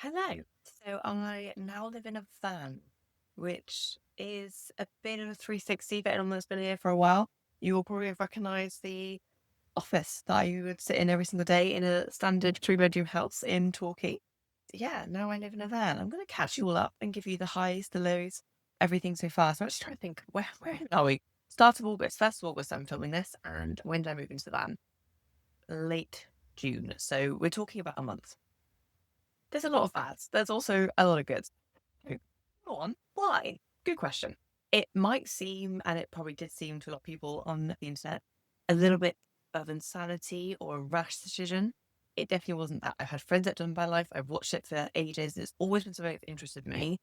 Hello. So I now live in a van, which is a bit of a 360, but almost been here for a while. You will probably recognize the office that I would sit in every single day in a standard three-bedroom house in Torquay. Yeah, now I live in a van. I'm going to catch you all up and give you the highs, the lows, everything so far. So I'm just trying to think, where are we? Start of August, 1st of August, I'm filming this. And when did I move into the van? Late June. So we're talking about a month. There's a lot of bads. There's also a lot of goods. So, go on. Why? Good question. It might seem, and it probably did seem to a lot of people on the internet, a little bit of insanity or a rash decision. It definitely wasn't that. I've had friends that done my life. I've watched it for ages. It's always been something that's interested me,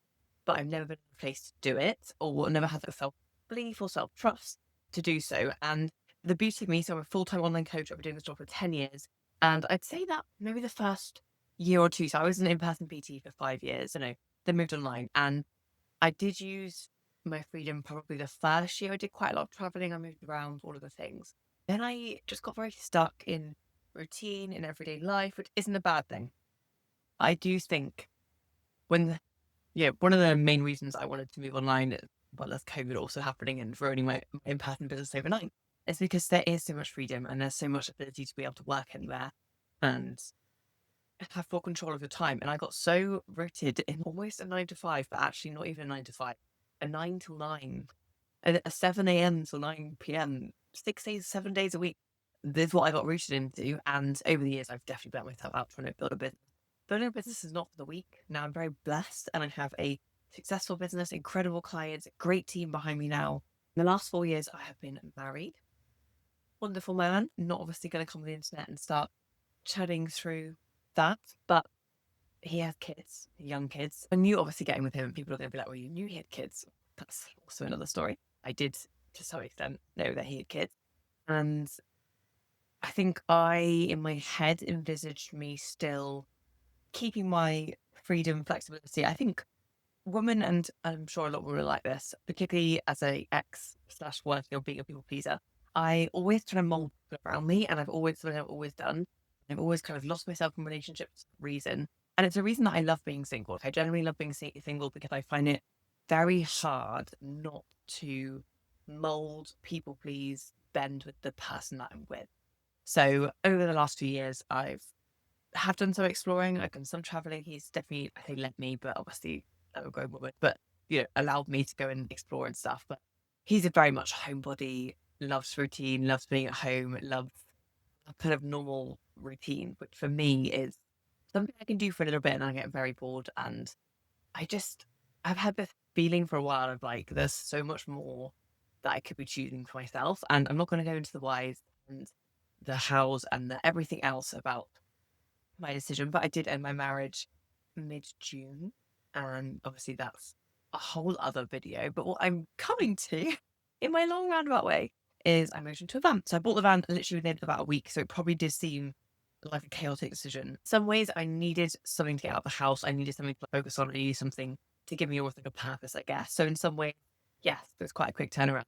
but I've never been in a place to do it or never had the self belief or self trust to do so. And the beauty of me, so I'm a full time online coach. I've been doing this job for 10 years. And I'd say that maybe the first year or two. So I was an in-person PT for 5 years, then moved online. And I did use my freedom probably the first year. I did quite a lot of traveling. I moved around, all of the things. Then I just got very stuck in routine in everyday life, which isn't a bad thing. I do think one of the main reasons I wanted to move online, well, as COVID also happening and ruining my in-person business overnight, is because there is so much freedom and there's so much ability to be able to work anywhere and have full control of your time. And I got so rooted in almost a 9 to 5, but actually not even a 9 to 5, a 9 till 9, a 7 a.m. till 9 p.m., 6 days, 7 days a week. This is what I got rooted into. And over the years, I've definitely burnt myself out trying to build a business. Building a business is not for the weak. Now I'm very blessed and I have a successful business, incredible clients, a great team behind me now. In the last 4 years, I have been married. Wonderful man. Not obviously going to come on the internet and start chatting through that, but he has kids, young kids. I knew obviously getting with him, people are going to be like, well, you knew he had kids. That's also another story. I did, to some extent, know that he had kids. And I think in my head, envisaged me still keeping my freedom, flexibility. I think women, and I'm sure a lot of women are like this, particularly as a ex slash working or being a people pleaser, I always try to mold people around me, and I've always something I've always done. I've always kind of lost myself in relationships for a reason, and it's a reason that I love being single. Like, I generally love being single because I find it very hard not to mold, people please, bend with the person that I'm with. So over the last few years, I've have done some exploring. I've done some traveling. He's definitely, I think, led me, but obviously that would go woman, but allowed me to go and explore and stuff. But he's a very much homebody, loves routine, loves being at home, loves a kind of normal routine, which for me is something I can do for a little bit and I get very bored. And I just, I've had this feeling for a while of like, there's so much more that I could be choosing for myself. And I'm not going to go into the whys and the hows and the everything else about my decision, but I did end my marriage mid June. And obviously, that's a whole other video. But what I'm coming to in my long roundabout way is I moved into a van. So I bought the van literally within about a week. So it probably did seem like a chaotic decision. Some ways I needed something to get out of the house. I needed something to focus on. I needed something to give me almost like a purpose, I guess. So in some ways, yes, it was quite a quick turnaround.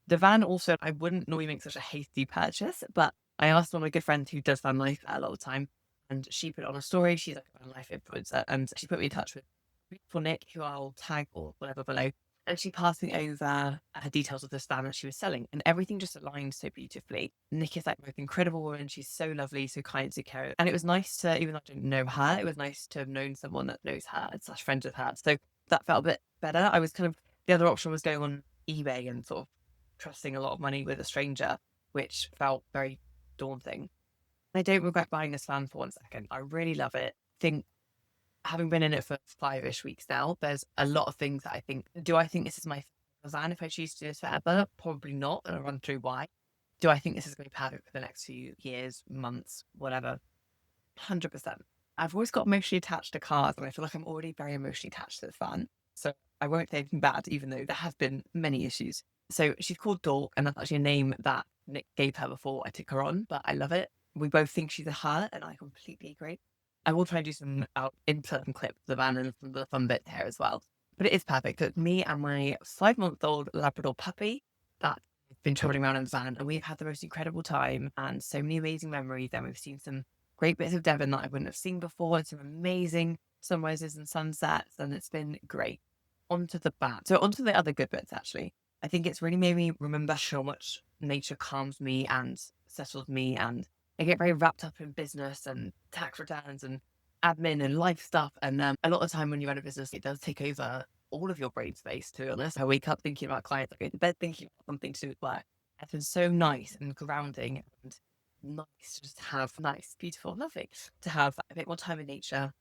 The van also, I wouldn't normally make such a hasty purchase, but I asked one of my good friends who does van life a lot of the time, and she put it on a story. She's like a van life influencer, and she put me in touch with beautiful Nick, who I'll tag or whatever below. And she passed me over her details of this van that she was selling, and everything just aligned so beautifully. Nick is like the most incredible woman. She's so lovely, so kind, so caring. And it was nice to, even though I didn't know her, it was nice to have known someone that knows her and such friends with her. So that felt a bit better. I was kind of, the other option was going on eBay and sort of trusting a lot of money with a stranger, which felt very daunting. I don't regret buying this van for 1 second. I really love it. I think having been in it for 5-ish weeks now, there's a lot of things that I think, do I think this is my van if I choose to do this forever? Probably not. And I'll run through why. Do I think this is going to be perfect for the next few years, months, whatever? 100%. I've always got emotionally attached to cars, and I feel like I'm already very emotionally attached to this van. So I won't say anything bad, even though there have been many issues. So she's called Dork, and that's actually a name that Nick gave her before I took her on, but I love it. We both think she's a her, and I completely agree. I will try and do some insert some clips of the van and some of the fun bits here as well. But it is perfect. It's me and my 5-month-old Labrador puppy that has been traveling around in the van, and we've had the most incredible time and so many amazing memories. And we've seen some great bits of Devon that I wouldn't have seen before, and some amazing sunrises and sunsets, and it's been great. Onto the bad. So onto the other good bits, actually. I think it's really made me remember how much nature calms me and settles me. And I get very wrapped up in business and tax returns and admin and life stuff. And a lot of the time when you run a business, it does take over all of your brain space, to be honest. I wake up thinking about clients, I go to bed thinking about something to do with work. It's been so nice and grounding and nice to just have nice, beautiful, lovely to have a bit more time in nature.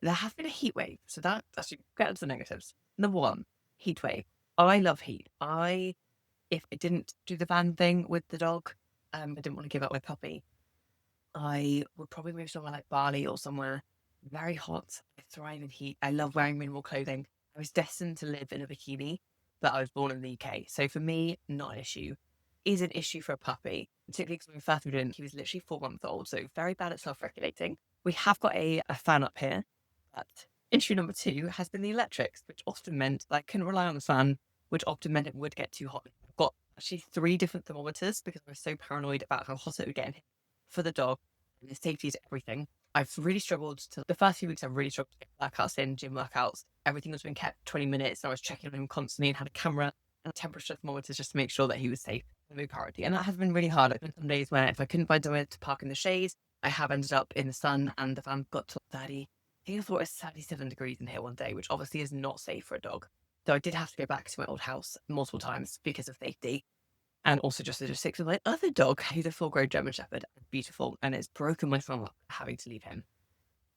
There has been a heat wave, so that actually get into the negatives. Number one, heat wave. I love heat. If I didn't do the van thing with the dog, I didn't want to give up my puppy. I would probably move somewhere like Bali or somewhere very hot. I thrive in heat. I love wearing minimal clothing. I was destined to live in a bikini, but I was born in the UK. So for me, not an issue. Is an issue for a puppy, particularly because when we first moved in, he was literally 4 months old, so very bad at self-regulating. We have got a fan up here, but issue number two has been the electrics, which often meant that I couldn't rely on the fan, which often meant it would get too hot. I've got actually 3 different thermometers because I was so paranoid about how hot it would get in here for the dog, and his safety is everything. I've really struggled to the first few weeks. I've really struggled to get workouts in, gym workouts. Everything was being kept 20 minutes, and I was checking on him constantly and had a camera and temperature thermometers just to make sure that he was safe. The priority, and that has been really hard. I've been some days where if I couldn't find somewhere to park in the shade, I have ended up in the sun, and the fan got to 30. I think I thought it was 37 degrees in here one day, which obviously is not safe for a dog. So I did have to go back to my old house multiple times because of safety. And also just logistics with my other dog, who's a full-grown German Shepherd, beautiful, and it's broken my thumb up having to leave him.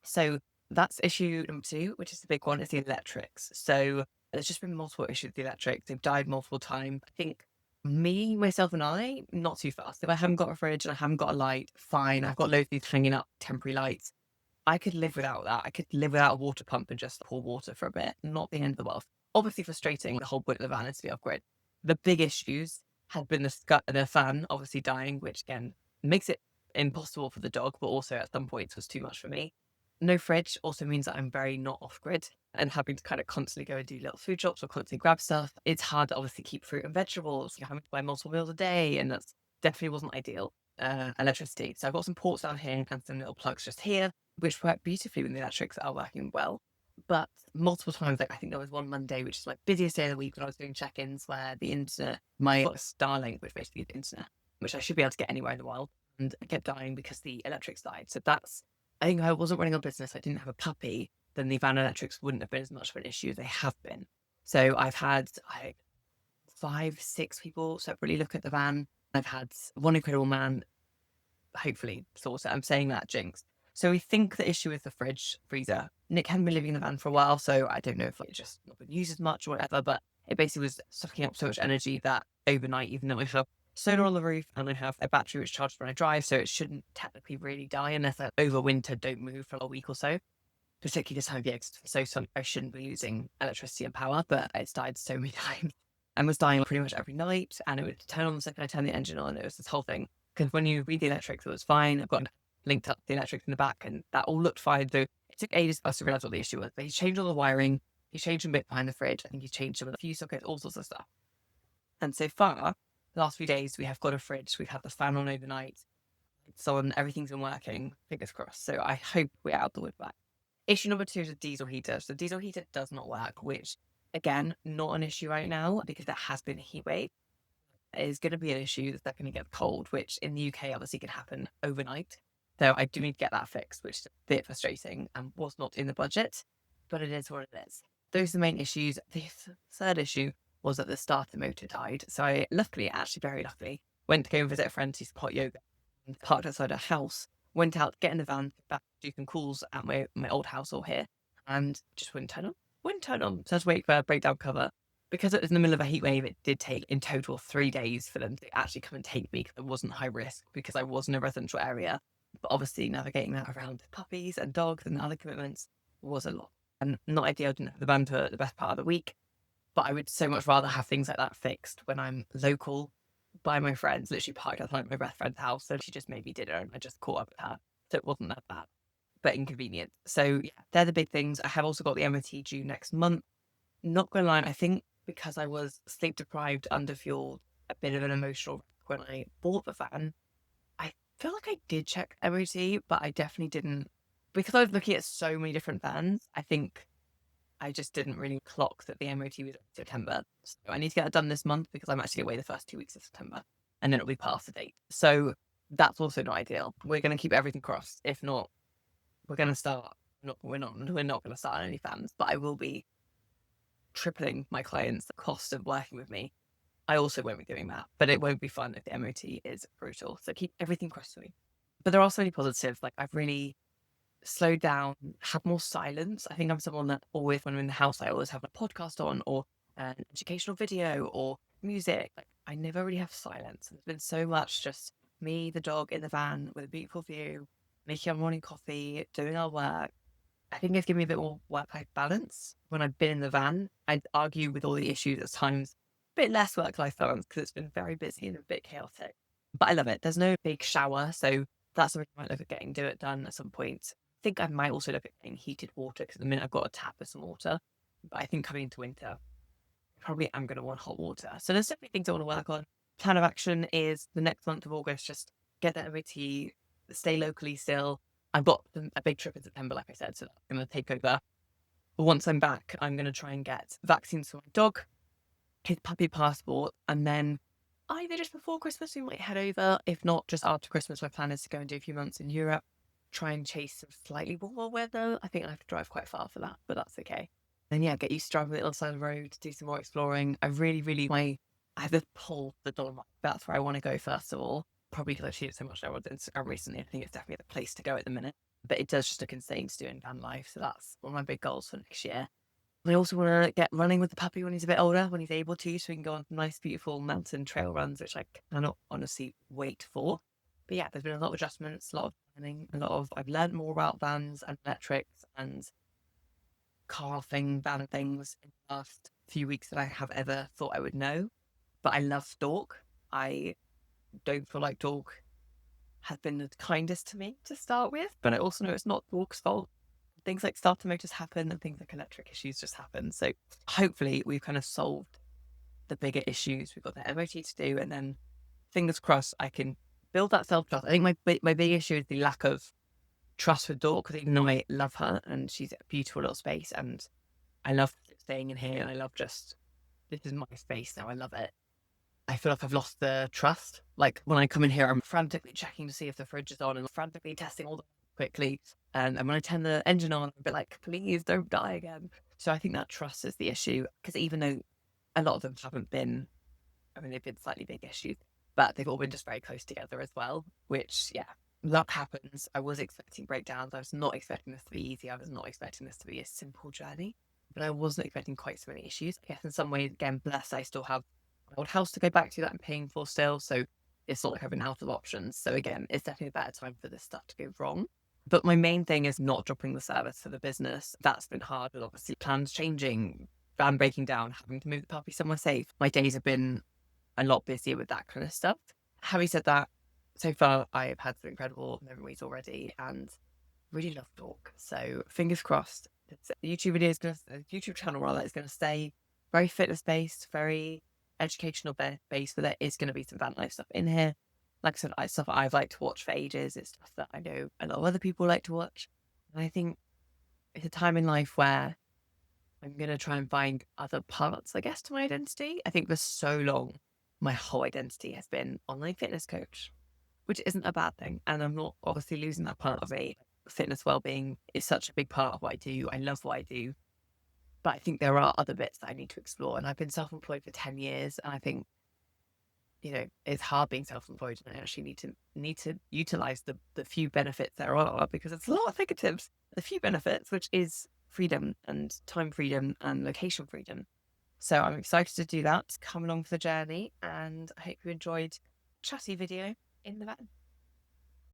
So that's issue number two, which is the big one, is the electrics. So there's just been multiple issues with the electrics. They've died multiple times. I think me, myself, and I, not too fast. If I haven't got a fridge and I haven't got a light, fine. I've got loads of these hanging up, temporary lights. I could live without that. I could live without a water pump and just pour water for a bit. Not the end of the world. Obviously frustrating. The whole point of the van is to be off grid. The big issues have been the fan obviously dying, which again makes it impossible for the dog, but also at some points was too much for me. No fridge also means that I'm very not off grid and having to kind of constantly go and do little food shops or constantly grab stuff. It's hard to obviously keep fruit and vegetables. You're having to buy multiple meals a day, and that's definitely wasn't ideal. Electricity. So I've got some ports down here and some little plugs just here, which work beautifully when the electrics are working well. But multiple times, like I think there was one Monday, which is my busiest day of the week, when I was doing check-ins where the internet, my Starlink, which basically is the internet, which I should be able to get anywhere in the world, and I kept dying because the electrics died. So that's, I think, I wasn't running a business, I didn't have a puppy, then the van electrics wouldn't have been as much of an issue as they have been. So I've had 5, 6 people separately look at the van. I've had one incredible man hopefully sort it. I'm saying that jinx. So we think the issue is the fridge freezer. Nick hadn't been living in the van for a while, so I don't know if it just not been used as much or whatever, but it basically was sucking up so much energy that overnight, even though I have solar on the roof and I have a battery which charges when I drive, so it shouldn't technically really die unless I overwinter, don't move for a week or so. Particularly this time of year, 'cause it's so sun, I shouldn't be using electricity and power, but it's died so many times and was dying pretty much every night. And it would turn on the second I turned the engine on. It was this whole thing. Because when you read the electrics, it was fine. I've got linked up the electrics in the back, and that all looked fine. Though it took ages for us to realize what the issue was. But he changed all the wiring. He changed a bit behind the fridge. I think he changed some of the fuse sockets, all sorts of stuff. And so far, the last few days, we have got a fridge. We've had the fan on overnight. It's on. Everything's been working. Fingers crossed. So I hope we're out the wood back. Issue number two is a diesel heater. So the diesel heater does not work, which again, not an issue right now because there has been a heat wave. It is going to be an issue that they're going to get cold, which in the UK obviously can happen overnight. So I do need to get that fixed, which is a bit frustrating and was not in the budget, but it is what it is. Those are the main issues. The third issue was that the starter motor died. So I luckily, actually very luckily, went to go and visit a friend who's hot yoga and parked outside her house, went out, get in the van, back, do some calls at my old house or here, and just wouldn't turn on. Wouldn't turn on. So I had to wait for a breakdown cover. Because it was in the middle of a heat wave, it did take in total 3 days for them to actually come and take me, because it wasn't high risk because I was in a residential area. But obviously navigating that around puppies and dogs and other commitments was a lot. And not ideal, I didn't have the van for the best part of the week. But I would so much rather have things like that fixed when I'm local by my friends, literally parked outside my best friend's house. So she just made me dinner and I just caught up with her. So it wasn't that bad, but inconvenient. So yeah, they're the big things. I have also got the MOT due next month. Not gonna lie, I think because I was sleep deprived, underfueled, a bit of an emotional wreck when I bought the van, I feel like I did check MOT, but I definitely didn't because I was looking at so many different vans, I think I just didn't really clock that the MOT was in September. So I need to get it done this month because I'm actually away the first 2 weeks of September, and then it'll be past the date. So that's also not ideal. We're going to keep everything crossed. If not, we're going to start. We're not going to start any fans, but I will be tripling my clients' the cost of working with me. I also won't be doing that, but it won't be fun if the MOT is brutal. So keep everything crossed for me. But there are so many positives. Like, I've really slowed down, had more silence. I think I'm someone that always, when I'm in the house, I always have a podcast on or an educational video or music. Like, I never really have silence. There's been so much just me, the dog in the van with a beautiful view, making our morning coffee, doing our work. I think it's given me a bit more work-life balance. When I've been in the van, I'd argue with all the issues at times, a bit less work-life balance because it's been very busy and a bit chaotic. But I love it. There's no big shower, so that's something I might look at getting do it done at some point. I think I might also look at getting heated water because at the minute I've got a tap with some water. But I think coming into winter, probably am going to want hot water. So there's definitely things I want to work on. Plan of action is the next month of August, just get that MOT, stay locally still. I've got a big trip in September, like I said, so that's going to take over. But once I'm back, I'm going to try and get vaccines for my dog, his puppy passport, and then either just before Christmas we might head over. If not, just after Christmas, my plan is to go and do a few months in Europe, try and chase some slightly warmer weather. I think I have to drive quite far for that, but that's okay. Then yeah, get used to driving the other side of the road, do some more exploring. I have this pull for the Dolomite. That's where I want to go first of all. Probably because I've seen it so much on Instagram recently. I think it's definitely the place to go at the minute. But it does just look insane to do in van life. So that's one of my big goals for next year. I also want to get running with the puppy when he's a bit older, when he's able to, so we can go on nice, beautiful mountain trail runs, which I cannot honestly wait for. But yeah, there's been a lot of adjustments, a lot of learning, I've learned more about vans and electrics and car van things in the last few weeks than I have ever thought I would know. But I love Stork. I don't feel like Stork has been the kindest to me to start with, but I also know it's not Stork's fault. Things like starter motors happen and things like electric issues just happen. So hopefully we've kind of solved the bigger issues. We've got the MOT to do, and then fingers crossed I can build that self-trust. I think my big issue is the lack of trust with Dork, because even though I love her and she's a beautiful little space and I love staying in here and I love just, this is my space now, I love it. I feel like I've lost the trust. Like, when I come in here, I'm frantically checking to see if the fridge is on and frantically testing all the quickly. And when I turn the engine on, I'm a bit like, please don't die again. So I think that trust is the issue, because even though a lot of them haven't been, I mean, they've been slightly big issues, but they've all been just very close together as well, which, yeah, that happens. I was expecting breakdowns. I was not expecting this to be easy. I was not expecting this to be a simple journey, but I wasn't expecting quite so many issues. I guess in some ways, again, blessed, I still have my old house to go back to that I'm paying for still. So it's not like I've been out of options. So again, it's definitely a better time for this stuff to go wrong. But my main thing is not dropping the service for the business. That's been hard, with obviously plans changing, van breaking down, having to move the puppy somewhere safe. My days have been a lot busier with that kind of stuff. Having said that, so far I have had some incredible memories already and really love Dork. So fingers crossed. The YouTube channel rather is going to stay very fitness based, very educational based, but there is going to be some van life stuff in here. Like I said, stuff I've liked to watch for ages. It's stuff that I know a lot of other people like to watch. And I think it's a time in life where I'm going to try and find other parts, I guess, to my identity. I think for so long, my whole identity has been online fitness coach, which isn't a bad thing. And I'm not obviously losing that part of me. Fitness well-being is such a big part of what I do. I love what I do. But I think there are other bits that I need to explore. And I've been self-employed for 10 years. And I think, it's hard being self-employed, and I actually need to utilize the few benefits there are, because it's a lot of negatives. The few benefits, which is freedom and time freedom and location freedom. So I'm excited to do that. Come along for the journey, and I hope you enjoyed chatty video in the van.